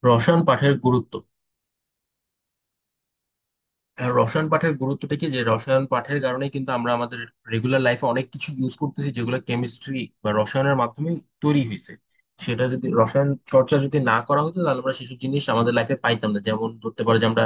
রসায়ন পাঠের গুরুত্ব। রসায়ন পাঠের গুরুত্বটা কি, যে রসায়ন পাঠের কারণে কিন্তু আমরা আমাদের রেগুলার লাইফে অনেক কিছু ইউজ করতেছি যেগুলো কেমিস্ট্রি বা রসায়নের মাধ্যমে তৈরি হয়েছে। সেটা যদি রসায়ন চর্চা যদি না করা হতো তাহলে আমরা সেসব জিনিস আমাদের লাইফে পাইতাম না। যেমন ধরতে পারো যে আমরা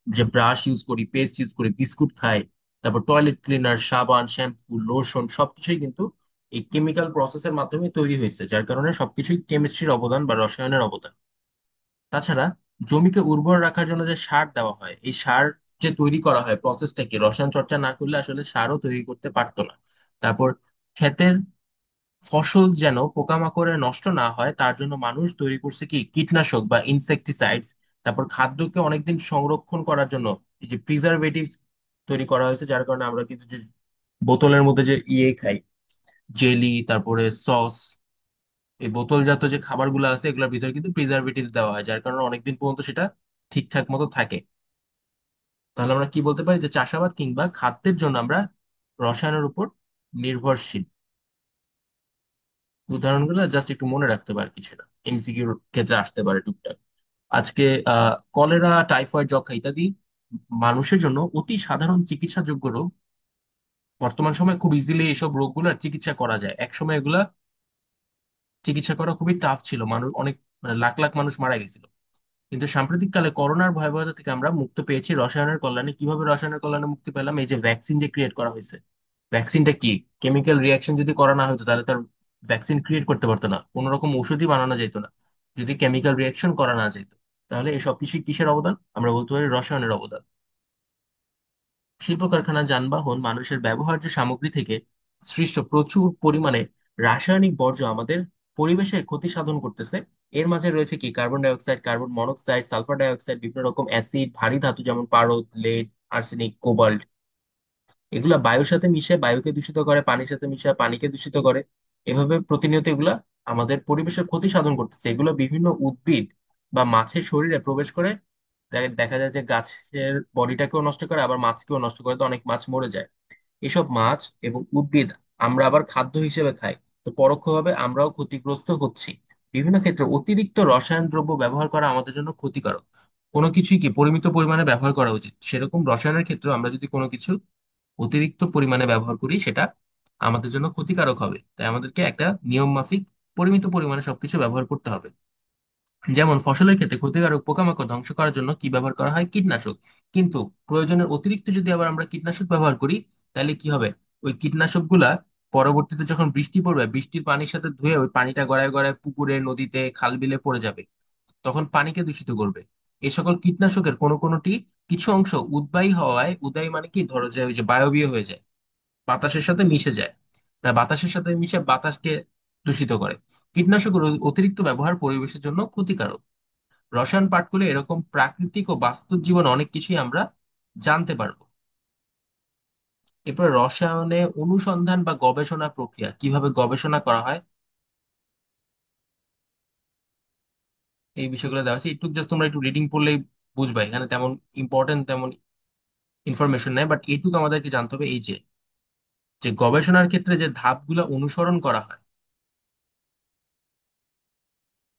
যে ব্রাশ ইউজ করি, পেস্ট ইউজ করি, বিস্কুট খাই, তারপর টয়লেট ক্লিনার, সাবান, শ্যাম্পু, লোশন সবকিছুই কিন্তু এই কেমিক্যাল প্রসেসের মাধ্যমে তৈরি হয়েছে, যার কারণে সবকিছুই কেমিস্ট্রির অবদান বা রসায়নের অবদান। তাছাড়া জমিকে উর্বর রাখার জন্য যে সার দেওয়া হয়, এই সার যে তৈরি করা হয় প্রসেসটাকে রসায়ন চর্চা না করলে আসলে সারও তৈরি করতে পারতো না। তারপর ক্ষেতের ফসল যেন পোকামাকড়ে নষ্ট না হয় তার জন্য মানুষ তৈরি করছে কি কীটনাশক বা ইনসেকটিসাইডস। তারপর খাদ্যকে অনেকদিন সংরক্ষণ করার জন্য এই যে প্রিজারভেটিভস তৈরি করা হয়েছে, যার কারণে আমরা কিন্তু যে বোতলের মধ্যে যে খাই, জেলি, তারপরে সস, এই বোতলজাত যে খাবারগুলো আছে এগুলোর ভিতরে কিন্তু প্রিজারভেটিভস দেওয়া হয়, যার কারণে অনেকদিন পর্যন্ত সেটা ঠিকঠাক মতো থাকে। তাহলে আমরা কি বলতে পারি যে চাষাবাদ কিংবা খাদ্যের জন্য আমরা রসায়নের উপর নির্ভরশীল। উদাহরণগুলো জাস্ট একটু মনে রাখতে পারে, কিছু না, এমসিকিউর ক্ষেত্রে আসতে পারে টুকটাক। আজকে কলেরা, টাইফয়েড, যক্ষা ইত্যাদি মানুষের জন্য অতি সাধারণ চিকিৎসাযোগ্য রোগ। বর্তমান সময়ে খুব ইজিলি এসব রোগগুলোর চিকিৎসা করা যায়। এক সময় এগুলা চিকিৎসা করা খুবই টাফ ছিল, মানুষ অনেক, মানে লাখ লাখ মানুষ মারা গেছিল। কিন্তু সাম্প্রতিক কালে করোনার ভয়াবহতা থেকে আমরা মুক্তি পেয়েছি রসায়নের কল্যাণে। কিভাবে রসায়নের কল্যাণে মুক্তি পেলাম? এই যে ভ্যাকসিন যে ক্রিয়েট করা হয়েছে। ভ্যাকসিনটা কি, কেমিক্যাল রিয়াকশন যদি করা না হতো তাহলে তার ভ্যাকসিন ক্রিয়েট করতে পারতো না, কোন রকম ওষুধই বানানো যেত না যদি কেমিক্যাল রিয়াকশন করা না যেত। তাহলে এই সবকিছু কিসের অবদান? আমরা বলতে পারি রসায়নের অবদান। শিল্প কারখানা, যানবাহন, মানুষের ব্যবহার্য সামগ্রী থেকে সৃষ্ট প্রচুর পরিমাণে রাসায়নিক বর্জ্য আমাদের পরিবেশে ক্ষতি সাধন করতেছে। এর মাঝে রয়েছে কি carbon die oxide, carbon monoxide, sulphur die oxide, বিভিন্ন রকম অ্যাসিড, ভারী ধাতু যেমন পারদ, লেড, আর্সেনিক, কোবাল্ট। এগুলা বায়ুর সাথে মিশে বায়ুকে দূষিত করে, পানির সাথে মিশে পানিকে দূষিত করে। এভাবে প্রতিনিয়ত এগুলা আমাদের পরিবেশের ক্ষতি সাধন করতেছে। এগুলো বিভিন্ন উদ্ভিদ বা মাছের শরীরে প্রবেশ করে দেখা যায় যে গাছের বডিটাকেও নষ্ট করে, আবার মাছকেও নষ্ট করে, তো অনেক মাছ মরে যায়। এসব মাছ এবং উদ্ভিদ আমরা আবার খাদ্য হিসেবে খাই, তো পরোক্ষভাবে আমরাও ক্ষতিগ্রস্ত হচ্ছি। বিভিন্ন ক্ষেত্রে অতিরিক্ত রসায়ন দ্রব্য ব্যবহার করা আমাদের জন্য ক্ষতিকারক। কোনো কিছুই কি পরিমিত পরিমাণে ব্যবহার করা উচিত, সেরকম রসায়নের ক্ষেত্রে আমরা যদি কোনো কিছু অতিরিক্ত পরিমাণে ব্যবহার করি সেটা আমাদের জন্য ক্ষতিকারক হবে। তাই আমাদেরকে একটা নিয়ম মাফিক পরিমিত পরিমাণে সবকিছু ব্যবহার করতে হবে। যেমন ফসলের ক্ষেত্রে ক্ষতিকারক পোকামাকড় ধ্বংস করার জন্য কি ব্যবহার করা হয়? কীটনাশক। কিন্তু প্রয়োজনের অতিরিক্ত যদি আবার আমরা কীটনাশক ব্যবহার করি, তাহলে কি হবে? ওই কীটনাশকগুলা পরবর্তীতে যখন বৃষ্টি পড়বে, বৃষ্টির পানির সাথে ধুয়ে ওই পানিটা গড়ায় গড়ায় পুকুরে, নদীতে, খাল বিলে পড়ে যাবে, তখন পানিকে দূষিত করবে। এই সকল কীটনাশকের কোনো কোনোটি কিছু অংশ উদ্বায়ী হওয়ায়, উদ্বায়ী মানে কি, ধরো যে ওই যে বায়বীয় হয়ে যায়, বাতাসের সাথে মিশে যায়। তাই বাতাসের সাথে মিশে বাতাসকে দূষিত করে। কীটনাশকের অতিরিক্ত ব্যবহার পরিবেশের জন্য ক্ষতিকারক। রসায়ন পাঠ করলে এরকম প্রাকৃতিক ও বাস্তব জীবন অনেক কিছুই আমরা জানতে পারবো। এরপর রসায়নে অনুসন্ধান বা গবেষণা প্রক্রিয়া, কিভাবে গবেষণা করা হয় এই বিষয়গুলো দেওয়া আছে। একটু জাস্ট তোমরা একটু রিডিং পড়লেই বুঝবা, এখানে তেমন ইম্পর্টেন্ট তেমন ইনফরমেশন নেই, বাট এইটুকু আমাদেরকে জানতে হবে, এই যে যে গবেষণার ক্ষেত্রে যে ধাপগুলো অনুসরণ করা হয়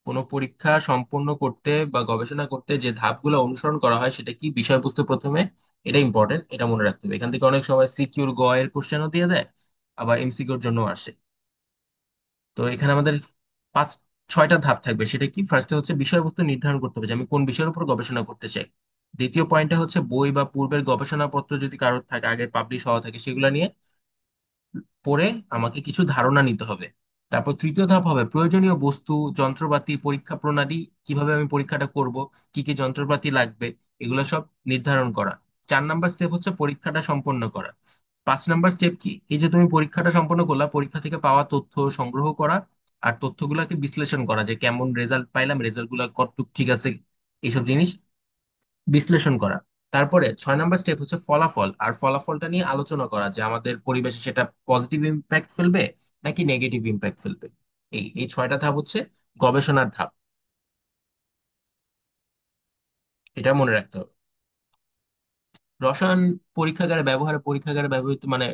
কোনো পরীক্ষা সম্পন্ন করতে বা গবেষণা করতে, যে ধাপগুলো অনুসরণ করা হয় সেটা কি? বিষয়বস্তু প্রথমে, এটা ইম্পর্টেন্ট, এটা মনে রাখতে হবে। এখান থেকে অনেক সময় সিকিউর গ এর কোশ্চেনও দিয়ে দেয়, আবার এমসিকিউর জন্য আসে। তো এখানে আমাদের পাঁচ ছয়টা ধাপ থাকবে। সেটা কি? ফার্স্টে হচ্ছে বিষয়বস্তু নির্ধারণ করতে হবে যে আমি কোন বিষয়ের উপর গবেষণা করতে চাই। দ্বিতীয় পয়েন্টে হচ্ছে বই বা পূর্বের গবেষণাপত্র যদি কারোর থাকে, আগে পাবলিশ হওয়া থাকে, সেগুলো নিয়ে পড়ে আমাকে কিছু ধারণা নিতে হবে। তারপর তৃতীয় ধাপ হবে প্রয়োজনীয় বস্তু, যন্ত্রপাতি, পরীক্ষা প্রণালী, কিভাবে আমি পরীক্ষাটা করব, কি কি যন্ত্রপাতি লাগবে, এগুলো সব নির্ধারণ করা। 4 নাম্বার স্টেপ হচ্ছে পরীক্ষাটা সম্পন্ন করা। 5 নাম্বার স্টেপ কি? এই যে তুমি পরীক্ষাটা সম্পন্ন করলা, পরীক্ষা থেকে পাওয়া তথ্য সংগ্রহ করা আর তথ্যগুলোকে বিশ্লেষণ করা, যে কেমন রেজাল্ট পাইলাম, রেজাল্ট গুলো কতটুকু ঠিক আছে, এইসব জিনিস বিশ্লেষণ করা। তারপরে 6 নাম্বার স্টেপ হচ্ছে ফলাফল, আর ফলাফলটা নিয়ে আলোচনা করা যে আমাদের পরিবেশে সেটা পজিটিভ ইম্প্যাক্ট ফেলবে নাকি নেগেটিভ ইম্প্যাক্ট ফেলবে। এই এই 6টা ধাপ হচ্ছে গবেষণার ধাপ। এটা মনে রাখতে হবে। রসায়ন পরীক্ষাগারে ব্যবহৃত মানে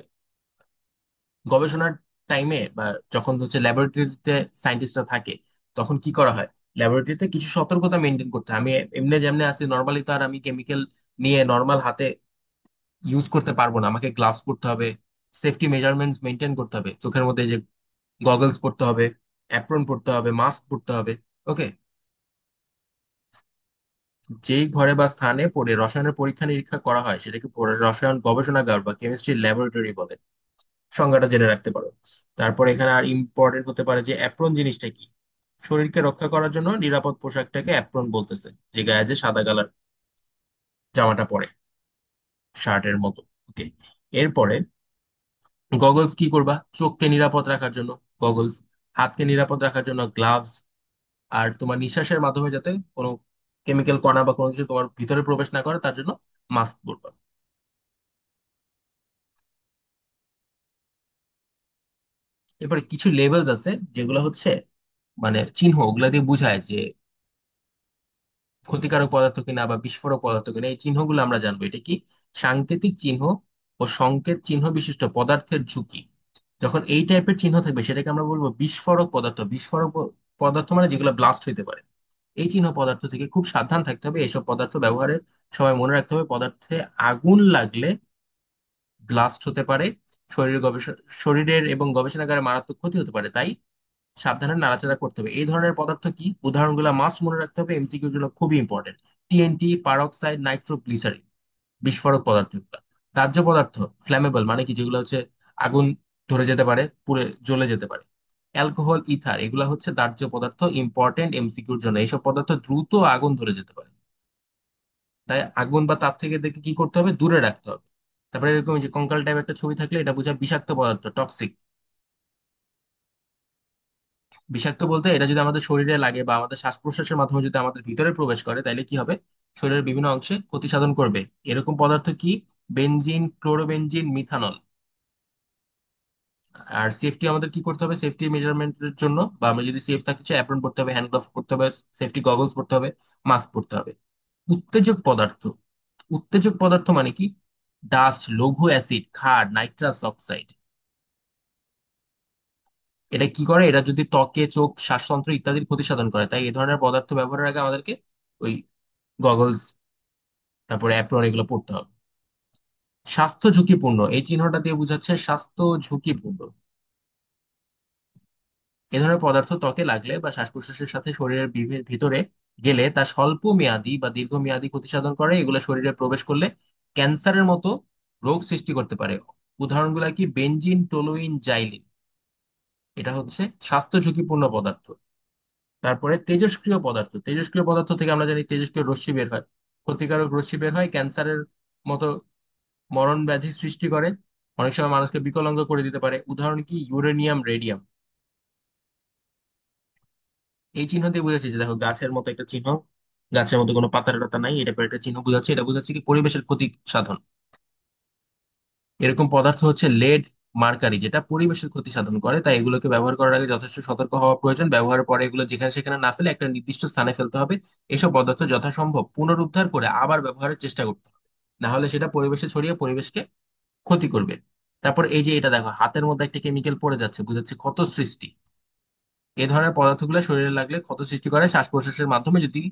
গবেষণার টাইমে বা যখন হচ্ছে ল্যাবরেটরিতে সায়েন্টিস্টরা থাকে, তখন কি করা হয়? ল্যাবরেটরিতে কিছু সতর্কতা মেনটেন করতে হয়। আমি এমনি যেমনি আছি নর্মালি তো আর আমি কেমিক্যাল নিয়ে নর্মাল হাতে ইউজ করতে পারবো না, আমাকে গ্লাভস পরতে হবে, সেফটি মেজারমেন্টস মেনটেন করতে হবে, চোখের মধ্যে যে গগলস পরতে হবে, অ্যাপ্রন পরতে হবে, মাস্ক পরতে হবে। ওকে। যেই ঘরে বা স্থানে পড়ে রসায়নের পরীক্ষা নিরীক্ষা করা হয় সেটাকে রসায়ন গবেষণাগার বা কেমিস্ট্রি ল্যাবরেটরি বলে। সংজ্ঞাটা জেনে রাখতে পারো। তারপর এখানে আর ইম্পর্টেন্ট হতে পারে যে অ্যাপ্রন জিনিসটা কি। শরীরকে রক্ষা করার জন্য নিরাপদ পোশাকটাকে অ্যাপ্রন বলতেছে, যে গায়ে যে সাদা কালার জামাটা পরে শার্টের মতো। ওকে। এরপরে গগলস কি করবা? চোখকে নিরাপদ রাখার জন্য গগলস, হাতকে নিরাপদ রাখার জন্য গ্লাভস, আর তোমার নিঃশ্বাসের মাধ্যমে যাতে কোনো কেমিক্যাল কণা বা কোনো কিছু তোমার ভিতরে প্রবেশ না করে তার জন্য মাস্ক পরবা। এরপরে কিছু লেভেলস আছে যেগুলো হচ্ছে মানে চিহ্ন, ওগুলা দিয়ে বোঝায় যে ক্ষতিকারক পদার্থ কিনা বা বিস্ফোরক পদার্থ কিনা। এই চিহ্নগুলো আমরা জানবো। এটা কি? সাংকেতিক চিহ্ন ও সংকেত চিহ্ন বিশিষ্ট পদার্থের ঝুঁকি। যখন এই টাইপের চিহ্ন থাকবে সেটাকে আমরা বলবো বিস্ফোরক পদার্থ। পদার্থ মানে যেগুলো ব্লাস্ট হইতে পারে। এই চিহ্ন পদার্থ থেকে খুব সাবধান থাকতে হবে। এইসব পদার্থ ব্যবহারের সময় মনে রাখতে হবে পদার্থে আগুন লাগলে ব্লাস্ট হতে পারে, শরীরের এবং গবেষণাগারে মারাত্মক ক্ষতি হতে পারে। তাই সাবধানে নাড়াচাড়া করতে হবে। এই ধরনের পদার্থ কি? উদাহরণগুলো মাস্ট মনে রাখতে হবে, এমসিকিউর জন্য খুবই ইম্পর্টেন্ট। টিএনটি, পারক্সাইড, নাইট্রোগ্লিসারিন, বিস্ফোরক পদার্থ এগুলা। দাহ্য পদার্থ, ফ্ল্যামেবল মানে কি? যেগুলো হচ্ছে আগুন ধরে যেতে পারে, পুড়ে জ্বলে যেতে পারে। অ্যালকোহল, ইথার, এগুলা হচ্ছে দাহ্য পদার্থ, ইম্পর্টেন্ট এমসিকিউর জন্য। এইসব পদার্থ দ্রুত আগুন ধরে যেতে পারে, তাই আগুন বা তাপ থেকে দেখে কি করতে হবে? দূরে রাখতে হবে। তারপরে এরকম যে কঙ্কাল টাইপ একটা ছবি থাকলে এটা বোঝায় বিষাক্ত পদার্থ, টক্সিক। বিষাক্ত বলতে এটা যদি আমাদের শরীরে লাগে বা আমাদের শ্বাস প্রশ্বাসের মাধ্যমে যদি আমাদের ভিতরে প্রবেশ করে তাহলে কি হবে? শরীরের বিভিন্ন অংশে ক্ষতি সাধন করবে। এরকম পদার্থ কি? Benzene, chlorobenzene, methanol. আর সেফটি আমাদের কি করতে হবে? সেফটি মেজারমেন্টের জন্য বা আমরা যদি সেফ থাকতে চাই অ্যাপ্রন পড়তে হবে, হ্যান্ড গ্লাভস পড়তে হবে, সেফটি গগলস পড়তে হবে, মাস্ক পড়তে হবে। উত্তেজক পদার্থ। উত্তেজক পদার্থ মানে কি? ডাস্ট, লঘু অ্যাসিড, ক্ষার, নাইট্রাস অক্সাইড। এটা কি করে? এটা যদি ত্বকে, চোখ, শ্বাসতন্ত্র ইত্যাদির ক্ষতি সাধন করে, তাই এই ধরনের পদার্থ ব্যবহারের আগে আমাদেরকে ওই গগলস, তারপরে অ্যাপ্রন, এগুলো পড়তে হবে। স্বাস্থ্য ঝুঁকিপূর্ণ, এই চিহ্নটা দিয়ে বোঝাচ্ছে স্বাস্থ্য ঝুঁকিপূর্ণ। এ ধরনের পদার্থ ত্বকে লাগলে বা শ্বাস প্রশ্বাসের সাথে শরীরের ভিতরে গেলে তা স্বল্প মেয়াদী বা দীর্ঘমেয়াদী ক্ষতি সাধন করে। এগুলো শরীরে প্রবেশ করলে ক্যান্সারের মতো রোগ সৃষ্টি করতে পারে। উদাহরণগুলো কি? Benzene, toluene, xylene. এটা হচ্ছে স্বাস্থ্য ঝুঁকিপূর্ণ পদার্থ। তারপরে তেজস্ক্রিয় পদার্থ। তেজস্ক্রিয় পদার্থ থেকে আমরা জানি তেজস্ক্রিয় রশ্মি বের হয়, ক্ষতিকারক রশ্মি বের হয়, ক্যান্সারের মতো মরণ ব্যাধি সৃষ্টি করে, অনেক সময় মানুষকে বিকলাঙ্গ করে দিতে পারে। উদাহরণ কি? Uranium, radium. এই চিহ্ন দিয়ে বোঝাচ্ছে যে দেখো গাছের মতো একটা চিহ্ন, গাছের মতো কোনো পাতা টাতা নাই, এটা পরে একটা চিহ্ন বোঝাচ্ছে। এটা বোঝাচ্ছে কি? পরিবেশের ক্ষতি সাধন। এরকম পদার্থ হচ্ছে লেড, মার্কারি, যেটা পরিবেশের ক্ষতি সাধন করে। তাই এগুলোকে ব্যবহার করার আগে যথেষ্ট সতর্ক হওয়া প্রয়োজন। ব্যবহারের পরে এগুলো যেখানে সেখানে না ফেলে একটা নির্দিষ্ট স্থানে ফেলতে হবে। এসব পদার্থ যথাসম্ভব পুনরুদ্ধার করে আবার ব্যবহারের চেষ্টা করতে হবে, না হলে সেটা পরিবেশে ছড়িয়ে পরিবেশকে ক্ষতি করবে। তারপর এই যে এটা দেখো, হাতের মধ্যে একটা কেমিক্যাল পড়ে যাচ্ছে, বুঝাচ্ছে ক্ষত সৃষ্টি। এই ধরনের পদার্থগুলো শরীরে লাগলে ক্ষত সৃষ্টি করে। শ্বাস প্রশ্বাসের মাধ্যমে যদি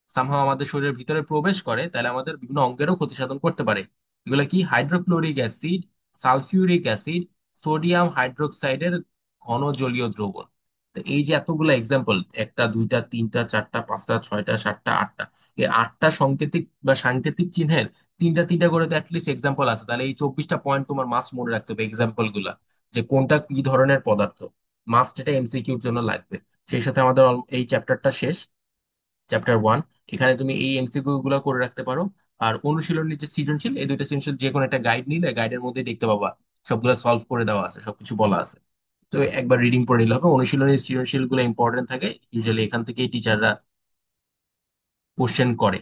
সামহাও আমাদের শরীরের ভিতরে প্রবেশ করে তাহলে আমাদের বিভিন্ন অঙ্গেরও ক্ষতি সাধন করতে পারে। এগুলো কি? Hydrochloric acid, sulphuric acid, sodium হাইড্রোক্সাইডের ঘন জলীয় দ্রবণ। তো এই যে এতগুলো এক্সাম্পল, একটা, দুইটা, তিনটা, চারটা, পাঁচটা, ছয়টা, সাতটা, আটটা, এই আটটা সংকেতিক বা সাংকেতিক চিহ্নের তিনটা তিনটা করে তো অ্যাটলিস্ট এক্সাম্পল আছে। তাহলে এই 24টা পয়েন্ট তোমার মাস্ট মনে রাখতে হবে, এক্সাম্পল গুলা, যে কোনটা কি ধরনের পদার্থ। মাস্ট এটা এমসিকিউর জন্য লাগবে। সেই সাথে আমাদের এই চ্যাপ্টারটা শেষ, চ্যাপ্টার 1। এখানে তুমি এই এমসিকিউ গুলো করে রাখতে পারো। আর অনুশীলনের যে সৃজনশীল, এই দুইটা সৃজনশীল যে কোনো একটা গাইড নিলে গাইডের মধ্যে দেখতে পাবা সবগুলো সলভ করে দেওয়া আছে, সবকিছু বলা আছে। তো একবার রিডিং পড়ে নিলে হবে। অনুশীলনের সৃজনশীল গুলো ইম্পর্টেন্ট থাকে, ইউজুয়ালি এখান থেকেই টিচাররা কোশ্চেন করে।